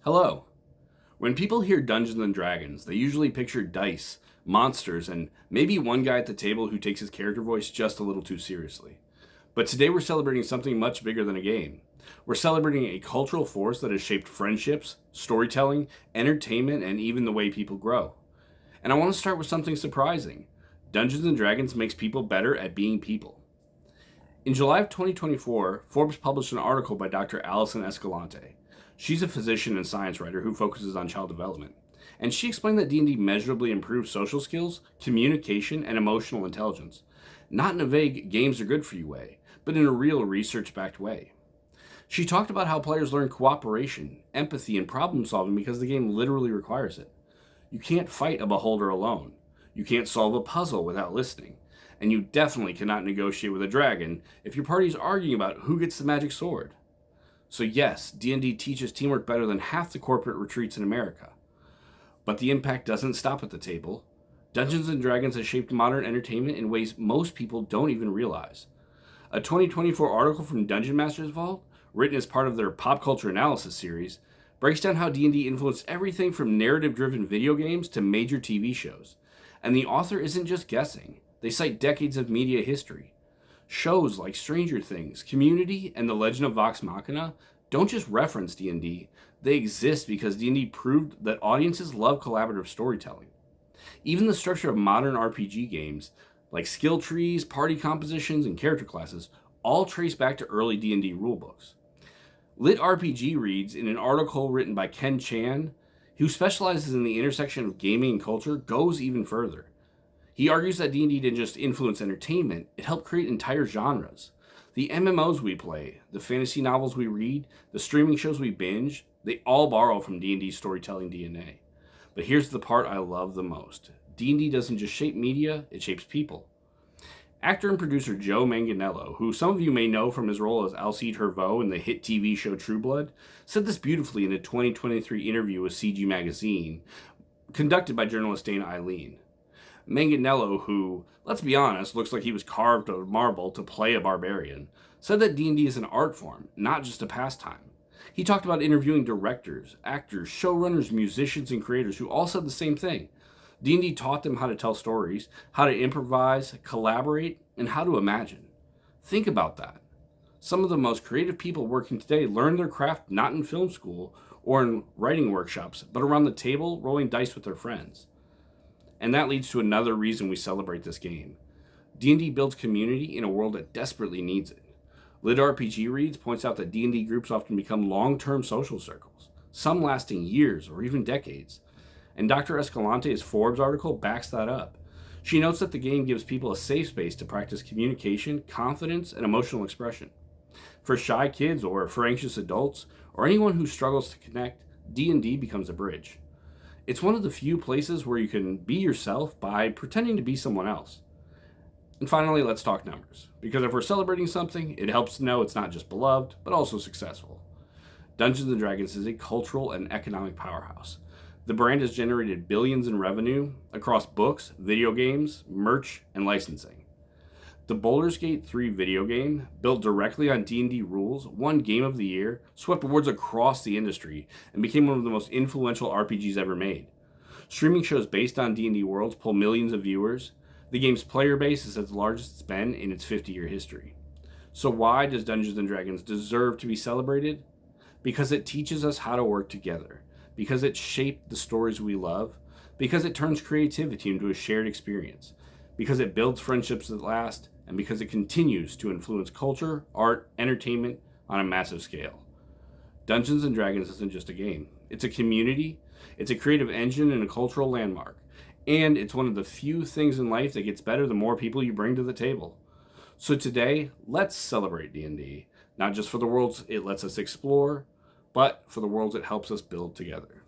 Hello. When people hear Dungeons and Dragons, they usually picture dice, monsters, and maybe one guy at the table who takes his character voice just a little too seriously. But today we're celebrating something much bigger than a game. We're celebrating a cultural force that has shaped friendships, storytelling, entertainment, and even the way people grow. And I want to start with something surprising. Dungeons and Dragons makes people better at being people. In July of 2024, Forbes published an article by Dr. Allison Escalante. She's a physician and science writer who focuses on child development. And she explained that D&D measurably improves social skills, communication, and emotional intelligence. Not in a vague games are good for you way, but in a real research-backed way. She talked about how players learn cooperation, empathy, and problem solving because the game literally requires it. You can't fight a beholder alone. You can't solve a puzzle without listening. And you definitely cannot negotiate with a dragon if your party is arguing about who gets the magic sword. So yes, D&D teaches teamwork better than half the corporate retreats in America. But the impact doesn't stop at the table. Dungeons and Dragons has shaped modern entertainment in ways most people don't even realize. A 2024 article from Dungeon Master's Vault, written as part of their pop culture analysis series, breaks down how D&D influenced everything from narrative-driven video games to major TV shows. And the author isn't just guessing. They cite decades of media history. Shows like Stranger Things, Community, and The Legend of Vox Machina don't just reference D&D, they exist because D&D proved that audiences love collaborative storytelling. Even the structure of modern RPG games, like skill trees, party compositions, and character classes, all trace back to early D&D rulebooks. Lit RPG reads in an article written by Ken Chan, who specializes in the intersection of gaming and culture, goes even further. He argues that D&D didn't just influence entertainment, it helped create entire genres. The MMOs we play, the fantasy novels we read, the streaming shows we binge, they all borrow from D&D's storytelling DNA. But here's the part I love the most. D&D doesn't just shape media, it shapes people. Actor and producer Joe Manganiello, who some of you may know from his role as Alcide Herveau in the hit TV show True Blood, said this beautifully in a 2023 interview with CG Magazine, conducted by journalist Dana Eileen. Manganiello, who, let's be honest, looks like he was carved out of marble to play a barbarian, said that D&D is an art form, not just a pastime. He talked about interviewing directors, actors, showrunners, musicians, and creators who all said the same thing. D&D taught them how to tell stories, how to improvise, collaborate, and how to imagine. Think about that. Some of the most creative people working today learned their craft not in film school or in writing workshops, but around the table rolling dice with their friends. And that leads to another reason we celebrate this game. D&D builds community in a world that desperately needs it. Lit RPG Reads points out that D&D groups often become long-term social circles, some lasting years or even decades. And Dr. Escalante's Forbes article backs that up. She notes that the game gives people a safe space to practice communication, confidence, and emotional expression. For shy kids or for anxious adults, or anyone who struggles to connect, D&D becomes a bridge. It's one of the few places where you can be yourself by pretending to be someone else. And finally, let's talk numbers. Because if we're celebrating something, it helps to know it's not just beloved, but also successful. Dungeons and Dragons is a cultural and economic powerhouse. The brand has generated billions in revenue across books, video games, merch, and licensing. The Baldur's Gate 3 video game, built directly on D&D rules, won Game of the Year, swept awards across the industry, and became one of the most influential RPGs ever made. Streaming shows based on D&D worlds pull millions of viewers. The game's player base is the largest it's been in its 50-year history. So why does Dungeons & Dragons deserve to be celebrated? Because it teaches us how to work together. Because it shaped the stories we love. Because it turns creativity into a shared experience. Because it builds friendships that last. And because it continues to influence culture, art, entertainment on a massive scale. Dungeons & Dragons isn't just a game. It's a community, it's a creative engine and a cultural landmark. And it's one of the few things in life that gets better the more people you bring to the table. So today, let's celebrate D&D. Not just for the worlds it lets us explore, but for the worlds it helps us build together.